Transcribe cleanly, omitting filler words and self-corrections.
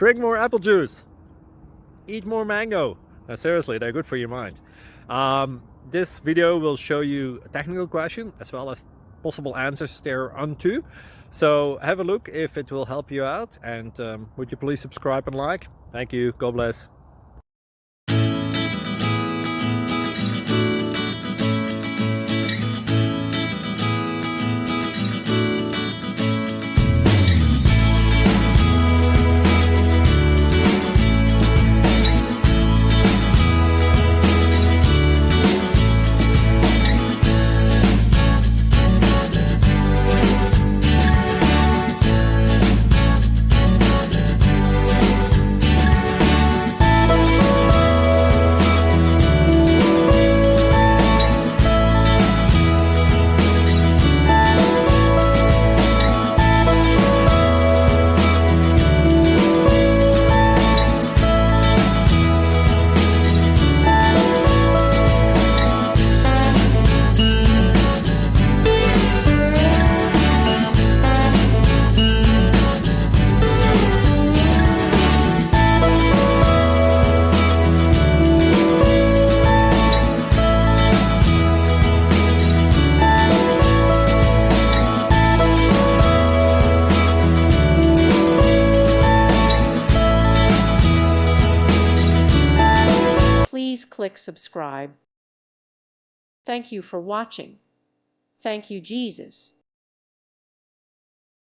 Drink more apple juice. Eat more mango. Now, seriously, they're good for your mind. This video will show you a technical question as well as possible answers thereunto. So have a look if it will help you out, and would you please subscribe and like? Thank you. God bless. Please click subscribe. Thank you for watching. Thank you, Jesus.